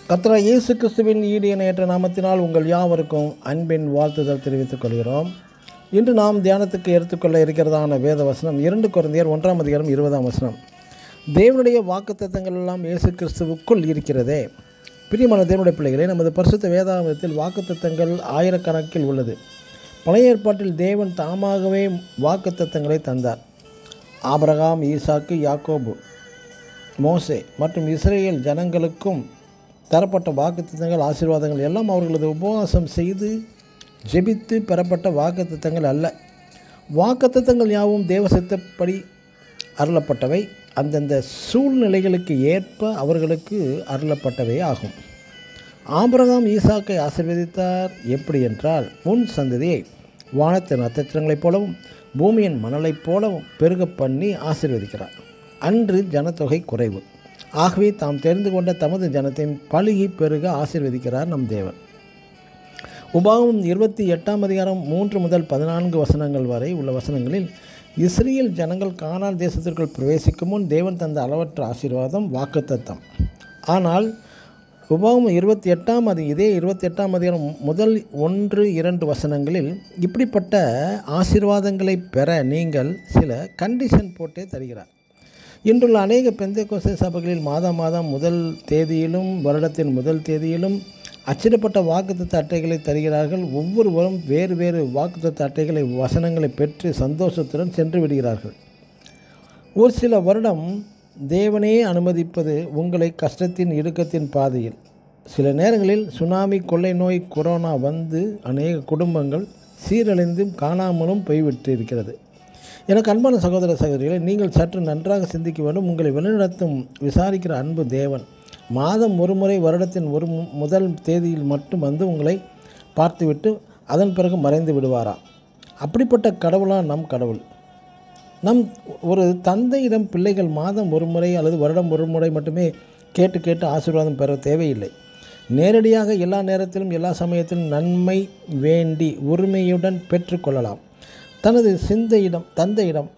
கர்த்தராகிய இயேசு கிறிஸ்துவின் ஈடு இணையற்ற நாமத்தினால் உங்கள் யாவருக்கும் அன்பின் வாழ்த்துதல் தெரிவித்துக் கொள்கிறோம். இன்று நாம் தியானத்துக்கு எடுத்துக்கொள்ள இருக்கிறதான வேத வசனம் 2 கொரிந்தியர் 1:20. தேவனுடைய வாக்குத்தத்தங்கள் எல்லாம் இயேசு கிறிஸ்துவுக்குள் இருக்கிறதே. பிரியமான தேவனுடைய பிள்ளைகளே, நமது பரிசுத்த வேதாகமத்தில் வாக்குத்தத்தங்கள் ஆயிரக்கணக்கில் உள்ளது. பழைய ஏற்பாட்டில் தேவன் தாமாகவே வாக்குத்தத்தங்களை தந்தார். ஆபிரகாம், ஈசாக்கு, யாக்கோபு, மோசே மற்றும் இஸ்ரேல் ஜனங்களுக்கும் தரப்பட்ட வாக்குத்தத்தங்கள், ஆசீர்வாதங்கள் எல்லாம் அவர்களது உபவாசம் செய்து ஜெபித்து பெறப்பட்ட வாக்குத்தத்தங்கள் அல்ல. வாக்குத்தத்தங்கள் யாவும் தேவ சித்தப்படி அருளப்பட்டவை, அந்தந்த சூழ்நிலைகளுக்கு ஏற்ப அவர்களுக்கு அருளப்பட்டவை ஆகும். ஆபிரகாம் ஈசாக்கை ஆசீர்வதித்தார். எப்படி என்றால், உன் சந்ததியை வானத்தின் நட்சத்திரங்களைப் போலவும் பூமியின் மணலைப் போலவும் பெருக பண்ணி ஆசீர்வதிக்கிறார். அன்று ஜனத்தொகை குறைவு, ஆகவே தாம் தெரிந்து கொண்ட தமது ஜனத்தின் பலுகி பெருக ஆசீர்வதிக்கிறார் நம் தேவன். உபாகமம் 28:3-14 வரை உள்ள வசனங்களில் இஸ்ரேல் ஜனங்கள் கானான் தேசத்திற்குள் பிரவேசிக்கும் முன் தேவன் தந்த அளவற்ற ஆசீர்வாதம் வாக்குத்தத்தம். ஆனால் உபாகமம் 28 முதல் 1-2 வசனங்களில் இப்படிப்பட்ட ஆசீர்வாதங்களை பெற நீங்கள் சில கண்டிஷன் போட்டே தருகிறார். இன்றுள்ள அநேக பெந்தேகோஸ்தே சபைகளில் மாதம் முதல் தேதியிலும் வருடத்தின் முதல் தேதியிலும் அச்சிடப்பட்ட வாக்குத்தத்த அட்டைகளை தருகிறார்கள். ஒவ்வொருவரும் வேறு வேறு வாக்குத்தத்த அட்டைகளை வசனங்களை பெற்று சந்தோஷத்துடன் சென்று விடுகிறார்கள். ஒரு சில வருடம் தேவனே அனுமதிப்பது உங்களை கஷ்டத்தின் இடுக்கத்தின் பாதையில். சில நேரங்களில் சுனாமி, கொள்ளை நோய், கொரோனா வந்து அநேக குடும்பங்கள் சீரழிந்தும் காணாமலும் போய்விட்டு இருக்கிறது. எனக்கு அன்பான சகோதர சகோதரிகளை, நீங்கள் சற்று நன்றாக சிந்திக்க வேண்டும். உங்களை வழிநடத்தும் விசாரிக்கிற அன்பு தேவன் மாதம் ஒரு முறை வருடத்தின் முதல் தேதியில் மட்டும் வந்து உங்களை பார்த்துவிட்டு அதன் பிறகு மறைந்து விடுவாரா? அப்படிப்பட்ட கடவுளா நம் கடவுள்? நம் ஒரு தந்தையிடம் பிள்ளைகள் மாதம் ஒரு முறை அல்லது வருடம் ஒரு முறை மட்டுமே கேட்டு ஆசீர்வாதம் பெற தேவையில்லை. நேரடியாக எல்லா நேரத்திலும் எல்லா சமயத்திலும் நன்மை வேண்டி உரிமையுடன் பெற்றுக்கொள்ளலாம். தனது தந்தையிடம்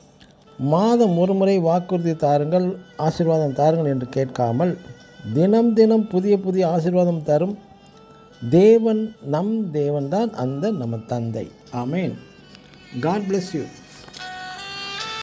மாதம் ஒரு முறை வாக்குறுதி தாருங்கள், ஆசீர்வாதம் தாருங்கள் என்று கேட்காமல் தினம் புதிய ஆசீர்வாதம் தரும் தேவன் நம் தேவன்தான் அந்த நம்ம தந்தை. ஆமேன். God bless you.